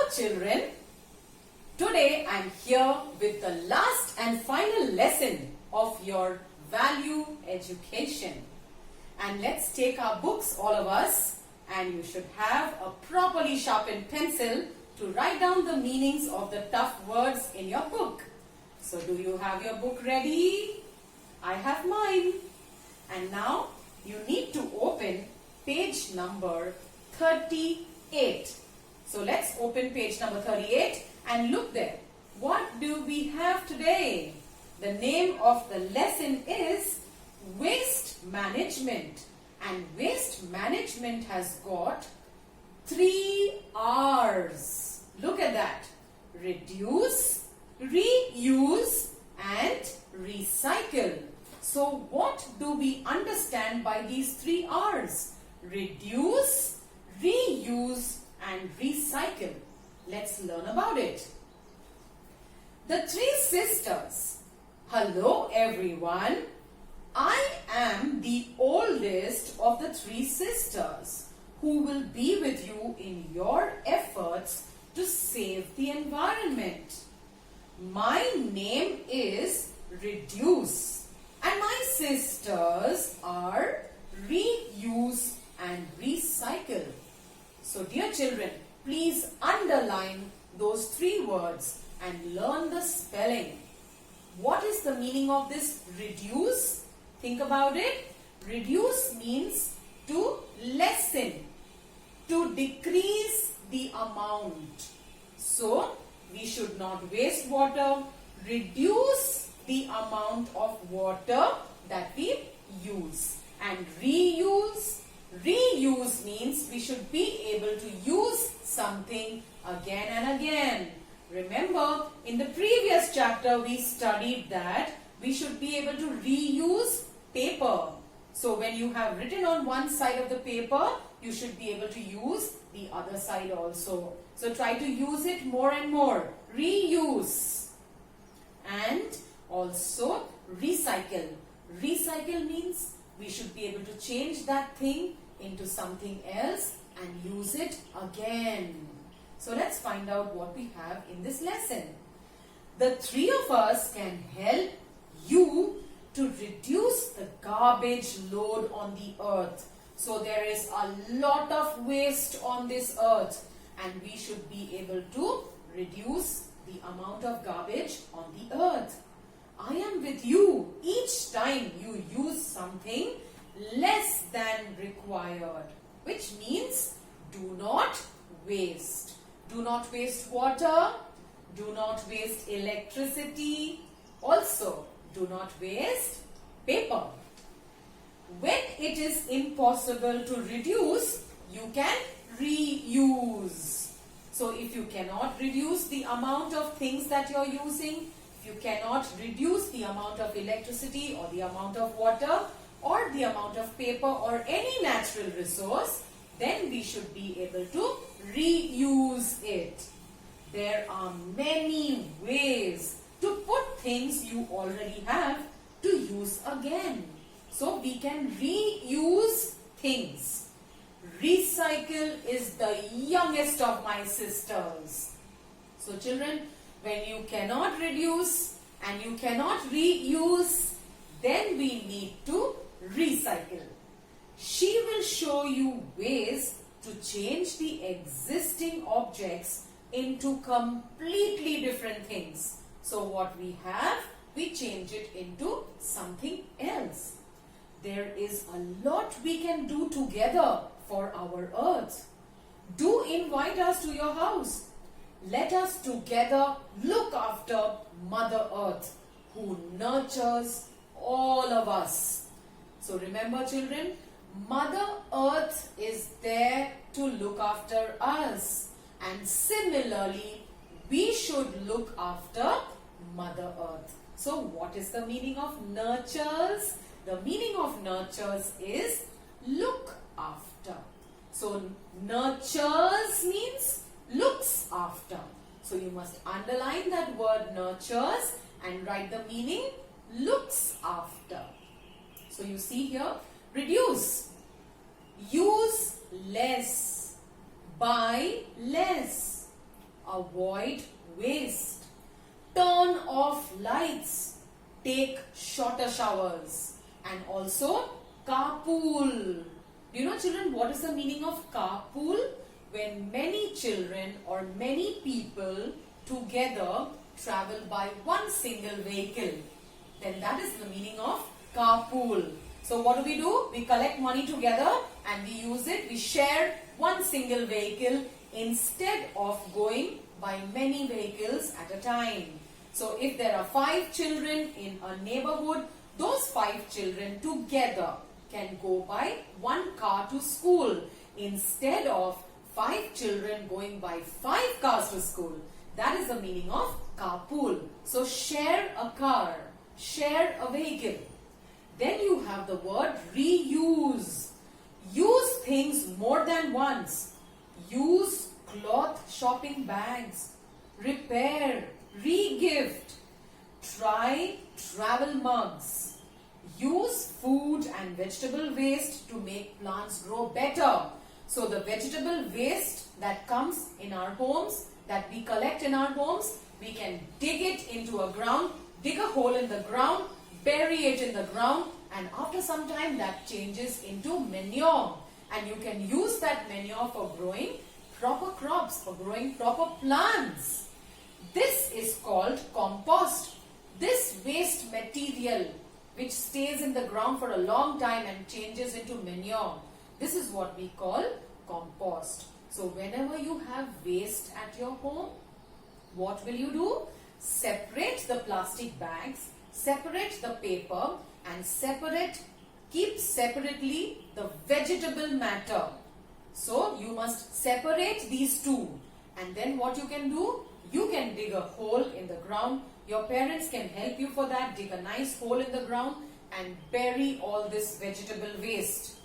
children, today I'm here with the last and final lesson of your value education. And let's take our books, all of us, and you should have a properly sharpened pencil to write down the meanings of the tough words in your book. So do you have your book ready? I have mine. And now you need to open page number 38. So let's open page number 38 and look there. What do we have today? The name of the lesson is Waste Management. And waste management has got 3 R's. Look at that. Reduce, reuse and recycle. So what do we understand by these 3 R's? Reduce, reuse and recycle. Let's learn about it. The 3 sisters. Hello everyone. I am the oldest of the 3 sisters who will be with you in your efforts to save the environment. My name is Reduce and my sisters are Reuse and Recycle. So dear children, please underline those 3 words and learn the spelling. What is the meaning of this reduce? Think about it. Reduce means to lessen, to decrease the amount. So we should not waste water. Reduce the amount of water that we use. And reuse. Reuse means we should be able to use something again and again. Remember, in the previous chapter we studied that we should be able to reuse paper. So when you have written on one side of the paper, you should be able to use the other side also. So try to use it more and more. Reuse. And also recycle. Recycle means we should be able to change that thing into something else and use it again. So let's find out what we have in this lesson. The 3 of us can help you to reduce the garbage load on the earth. So there is a lot of waste on this earth and we should be able to reduce the amount of garbage on the earth. I am with you each time you use something less than required, which means do not waste. Do not waste water. Do not waste electricity. Also, do not waste paper. When it is impossible to reduce, you can reuse. So if you cannot reduce the amount of things that you're using, if you cannot reduce the amount of electricity or the amount of water or the amount of paper or any natural resource, then we should be able to reuse it. There are many ways to put things you already have to use again. So we can reuse things. Recycle is the youngest of my sisters. So children, when you cannot reduce and you cannot reuse, then we need to recycle. She will show you ways to change the existing objects into completely different things. So what we have, we change it into something else. There is a lot we can do together for our earth. Do invite us to your house. Let us together look after Mother Earth, who nurtures all of us. So remember children, Mother Earth is there to look after us. And similarly, we should look after Mother Earth. So what is the meaning of nurtures? The meaning of nurtures is look after. So nurtures means looks after. So you must underline that word nurtures and write the meaning looks after. So you see here, reduce, use less, buy less, avoid waste. Turn off lights. Take shorter showers. And also carpool. Do you know, children, what is the meaning of carpool? When many children or many people together travel by one single vehicle, then that is the meaning of carpool. So what do? We collect money together and we use it. We share one single vehicle instead of going by many vehicles at a time. So if there are 5 children in a neighborhood, those 5 children together can go by one car to school instead of 5 children going by 5 cars to school. That is the meaning of carpool. So share a car, share a vehicle. Then you have the word reuse. Use things more than once. Use cloth shopping bags. Repair, re-gift. Try travel mugs. Use food and vegetable waste to make plants grow better. So the vegetable waste that comes in our homes, that we collect in our homes, we can dig it into a ground, dig a hole in the ground, bury it in the ground, and after some time that changes into manure. And you can use that manure for growing proper crops, for growing proper plants. This is called compost. This waste material which stays in the ground for a long time and changes into manure, this is what we call compost. So whenever you have waste at your home, what will you do? Separate the plastic bags, separate the paper, and keep separately the vegetable matter. So you must separate these two. And then what you can do? You can dig a hole in the ground. Your parents can help you for that. Dig a nice hole in the ground and bury all this vegetable waste.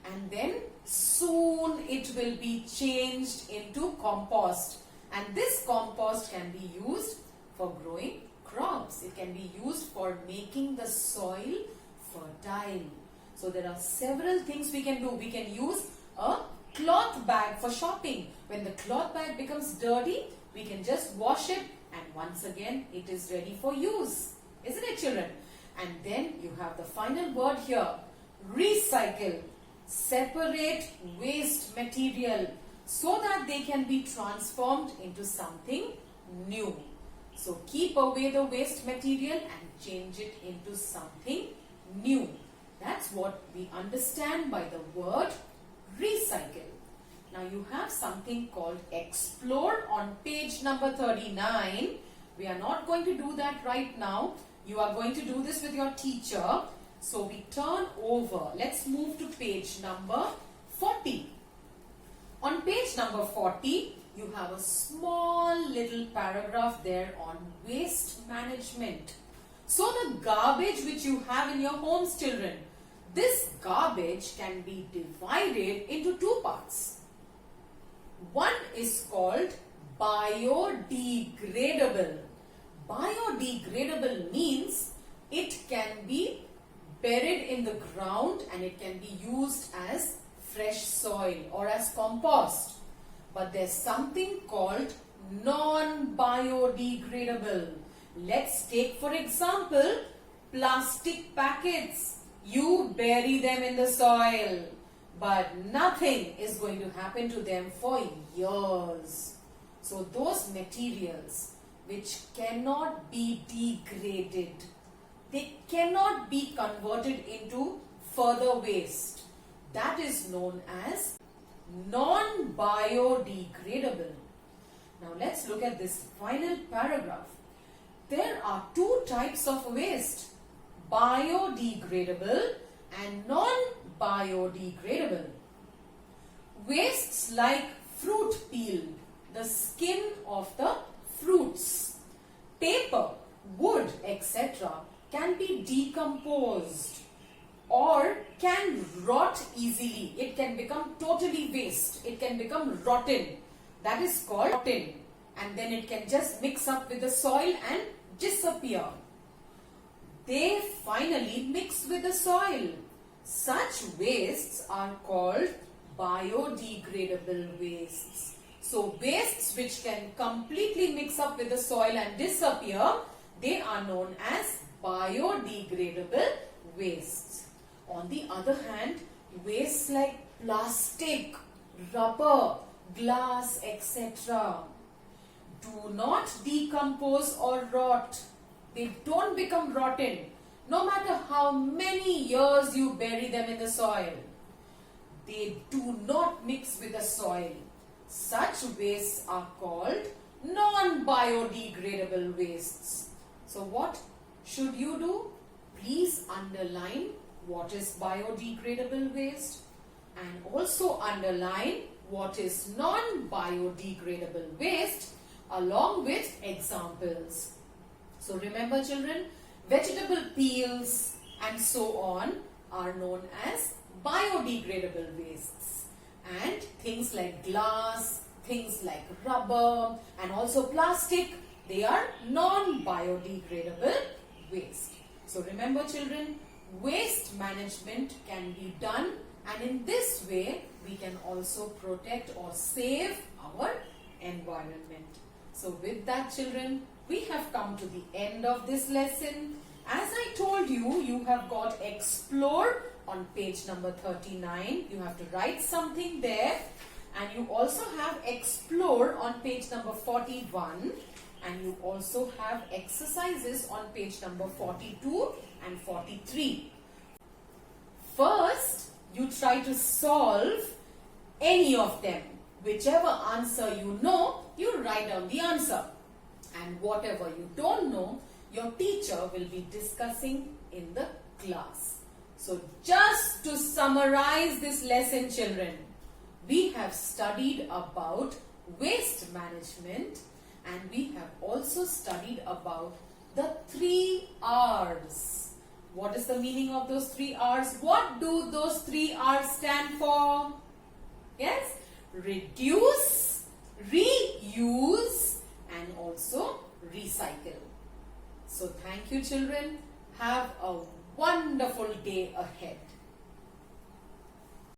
And then soon it will be changed into compost. And this compost can be used for growing crops. It can be used for making the soil fertile. So there are several things we can do. We can use a cloth bag for shopping. When the cloth bag becomes dirty, we can just wash it and once again it is ready for use. Isn't it, children? And then you have the final word here. Recycle. Separate waste material so that they can be transformed into something new. So keep away the waste material and change it into something new. That's what we understand by the word recycle. Now you have something called explore on page number 39. We are not going to do that right now. You are going to do this with your teacher. So we turn over. Let's move to page number 40. On page number 40, you have a small little paragraph there on waste management. So the garbage which you have in your homes, children, this garbage can be divided into 2 parts. One is called biodegradable. Biodegradable means it can be buried in the ground and it can be used as fresh soil or as compost. But there's something called non-biodegradable. Let's take for example plastic packets. You bury them in the soil, but nothing is going to happen to them for years. So those materials which cannot be degraded, they cannot be converted into further waste. That is known as non-biodegradable. Now let's look at this final paragraph. There are 2 types of waste, biodegradable and non-biodegradable. Wastes like fruit peel, the skin of the fruits, paper, wood, etc. can be decomposed or can rot easily. It can become totally waste. It can become rotten. That is called rotten. And then it can just mix up with the soil and disappear. They finally mix with the soil. Such wastes are called biodegradable wastes. So wastes which can completely mix up with the soil and disappear, they are known as biodegradable wastes. On the other hand, wastes like plastic, rubber, glass, etc. do not decompose or rot. They don't become rotten, no matter how many years you bury them in the soil. They do not mix with the soil. Such wastes are called non-biodegradable wastes. So what should you do? Please underline what is biodegradable waste and also underline what is non-biodegradable waste along with examples. So remember children, vegetable peels and so on are known as biodegradable wastes, and things like glass, things like rubber and also plastic, they are non-biodegradable waste. So remember children, waste management can be done, and in this way we can also protect or save our environment. So with that children, we have come to the end of this lesson. As I told you, you have got explore on page number 39. You have to write something there, and you also have explore on page number 41, and you also have exercises on page number 42 and 43. First, you try to solve any of them. Whichever answer you know, you write down the answer. And whatever you don't know, your teacher will be discussing in the class. So just to summarize this lesson children, we have studied about waste management, and we have also studied about the 3 R's. What is the meaning of those 3 R's? What do those 3 R's stand for? Yes? Reduce, reuse and also recycle. So thank you children. Have a wonderful day ahead.